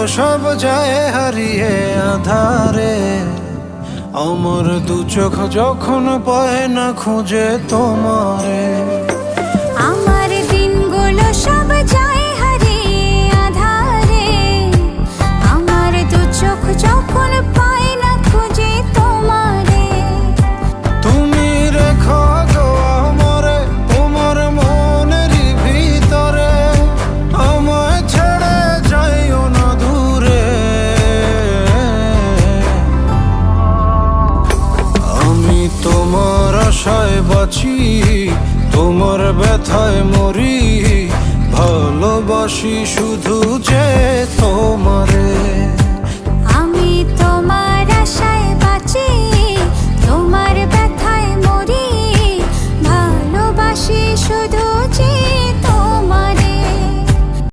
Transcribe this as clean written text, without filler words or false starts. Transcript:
সব যায় হারিয়ে আধারে। আমার দু চোখ যখন পায় না খুঁজে তোমারে। আমার দিনগুলো সব যায় হারিয়ে আঁধারে। আমার দু চোখ যখন পায় না খুঁজে তোমারে। তুমি রেখো গো আমারে তোমার মনেরই ভিতরে, আমায় ছেড়ে যাইও না দূরে। আমি তোমার আশায় বাঁচি, তোমার ব্যথায় মরি, ভালোবাসি শুধু যে